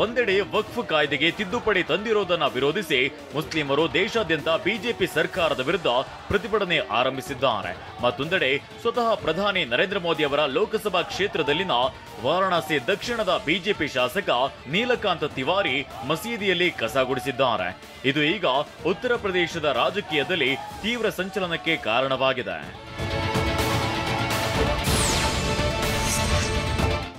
ಒಂದೆಡೆ ವಕ್ಫ್ ಕಾಯ್ದೆಗೆ ತಿದ್ದುಪಡಿ ತಂದಿರೋದನ್ನ ವಿರೋಧಿಸಿ ಮುಸ್ಲಿಮರು ದೇಶಾದ್ಯಂತ ಬಿಜೆಪಿ ಸರ್ಕಾರದ ವಿರುದ್ಧ ಪ್ರತಿಭಟನೆ ಆರಂಭಿಸಿದ್ದಾರೆ. ಮತ್ತೊಂದೆಡೆ ಸ್ವತಃ ಪ್ರಧಾನಿ ನರೇಂದ್ರ ಮೋದಿ ಅವರ ಲೋಕಸಭಾ ಕ್ಷೇತ್ರದಲ್ಲಿನ ವಾರಾಣಸಿ ದಕ್ಷಿಣದ ಬಿಜೆಪಿ ಶಾಸಕ ನೀಲಕಾಂತ್ ತಿವಾರಿ ಮಸೀದಿಯಲ್ಲಿ ಕಸ ಗುಡಿಸಿದ್ದಾರೆ. ಇದು ಈಗ ಉತ್ತರ ಪ್ರದೇಶದ ರಾಜಕೀಯದಲ್ಲಿ ತೀವ್ರ ಸಂಚಲನಕ್ಕೆ ಕಾರಣವಾಗಿದೆ.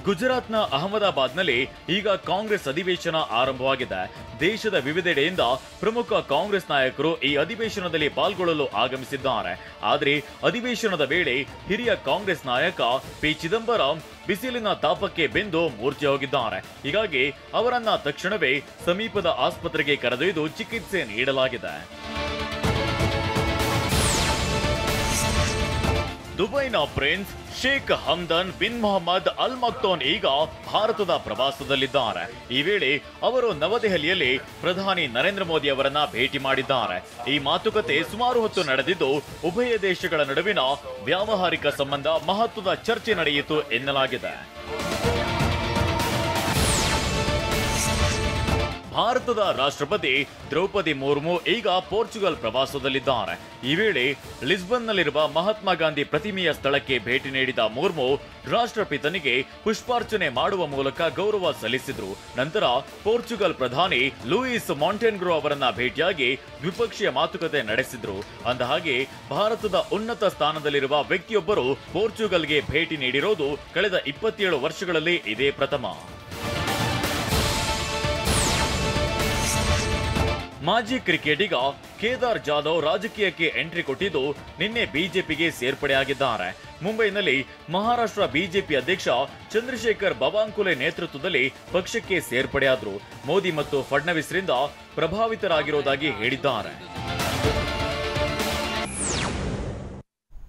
ಗುಜರಾತ್ನ ಅಹಮದಾಬಾದ್ನಲ್ಲಿ ಈಗ ಕಾಂಗ್ರೆಸ್ ಅಧಿವೇಶನ ಆರಂಭವಾಗಿದೆ. ದೇಶದ ವಿವಿಧೆಡೆಯಿಂದ ಪ್ರಮುಖ ಕಾಂಗ್ರೆಸ್ ನಾಯಕರು ಈ ಅಧಿವೇಶನದಲ್ಲಿ ಪಾಲ್ಗೊಳ್ಳಲು ಆಗಮಿಸಿದ್ದಾರೆ. ಆದರೆ ಅಧಿವೇಶನದ ವೇಳೆ ಹಿರಿಯ ಕಾಂಗ್ರೆಸ್ ನಾಯಕ ಪಿ ಚಿದಂಬರಂ ಬಿಸಿಲಿನ ತಾಪಕ್ಕೆ ಬೆಂದು ಮೂರ್ಛೆ ಹೋಗಿದ್ದಾರೆ. ಹೀಗಾಗಿ ಅವರನ್ನ ತಕ್ಷಣವೇ ಸಮೀಪದ ಆಸ್ಪತ್ರೆಗೆ ಕರೆದೊಯ್ದು ಚಿಕಿತ್ಸೆ ನೀಡಲಾಗಿದೆ. ದುಬೈನ ಪ್ರಿನ್ಸ್ ಶೇಖ್ ಹಮ್ದನ್ ಬಿನ್ ಮೊಹಮ್ಮದ್ ಅಲ್ ಮಕ್ತೋನ್ ಈಗ ಭಾರತದ ಪ್ರವಾಸದಲ್ಲಿದ್ದಾರೆ. ಈ ವೇಳೆ ಅವರು ನವದೆಹಲಿಯಲ್ಲಿ ಪ್ರಧಾನಿ ನರೇಂದ್ರ ಮೋದಿ ಅವರನ್ನ ಭೇಟಿ ಮಾಡಿದ್ದಾರೆ. ಈ ಮಾತುಕತೆ ಸುಮಾರು ಹೊತ್ತು ನಡೆದಿದ್ದು ಉಭಯ ದೇಶಗಳ ನಡುವಿನ ವ್ಯಾವಹಾರಿಕ ಸಂಬಂಧ ಮಹತ್ವದ ಚರ್ಚೆ ನಡೆಯಿತು ಎನ್ನಲಾಗಿದೆ. ಭಾರತದ ರಾಷ್ಟ್ರಪತಿ ದ್ರೌಪದಿ ಮುರ್ಮು ಈಗ ಪೋರ್ಚುಗಲ್ ಪ್ರವಾಸದಲ್ಲಿದ್ದಾರೆ. ಈ ವೇಳೆ ಲಿಸ್ಬನ್ನಲ್ಲಿರುವ ಮಹಾತ್ಮ ಗಾಂಧಿ ಪ್ರತಿಮೆಯ ಸ್ಥಳಕ್ಕೆ ಭೇಟಿ ನೀಡಿದ ಮುರ್ಮು ರಾಷ್ಟ್ರಪಿತನಿಗೆ ಪುಷ್ಪಾರ್ಚನೆ ಮಾಡುವ ಮೂಲಕ ಗೌರವ ಸಲ್ಲಿಸಿದ್ರು. ನಂತರ ಪೋರ್ಚುಗಲ್ ಪ್ರಧಾನಿ ಲೂಯಿಸ್ ಮಾಂಟೆನ್ಗ್ರೋ ಅವರನ್ನ ಭೇಟಿಯಾಗಿ ದ್ವಿಪಕ್ಷೀಯ ಮಾತುಕತೆ ನಡೆಸಿದ್ರು. ಅಂದಹಾಗೆ ಭಾರತದ ಉನ್ನತ ಸ್ಥಾನದಲ್ಲಿರುವ ವ್ಯಕ್ತಿಯೊಬ್ಬರು ಪೋರ್ಚುಗಲ್ಗೆ ಭೇಟಿ ನೀಡಿರೋದು ಕಳೆದ 27 ವರ್ಷಗಳಲ್ಲಿ ಇದೇ ಪ್ರಥಮ. ಮಾಜಿ ಕ್ರಿಕೆಟಿಗ ಕೇದಾರ್ ಜಾಧವ್ ರಾಜಕೀಯಕ್ಕೆ ಎಂಟ್ರಿ ಕೊಟ್ಟಿದ್ದು ನಿನ್ನೆ ಬಿಜೆಪಿಗೆ ಸೇರ್ಪಡೆಯಾಗಿದ್ದಾರೆ. ಮುಂಬೈನಲ್ಲಿ ಮಹಾರಾಷ್ಟ್ರ ಬಿಜೆಪಿ ಅಧ್ಯಕ್ಷ ಚಂದ್ರಶೇಖರ್ ಬವಾಂಕುಲೆ ನೇತೃತ್ವದಲ್ಲಿ ಪಕ್ಷಕ್ಕೆ ಸೇರ್ಪಡೆಯಾದರು. ಮೋದಿ ಮತ್ತು ಫಡ್ನವೀಸ್ರಿಂದ ಪ್ರಭಾವಿತರಾಗಿರೋದಾಗಿ ಹೇಳಿದ್ದಾರೆ.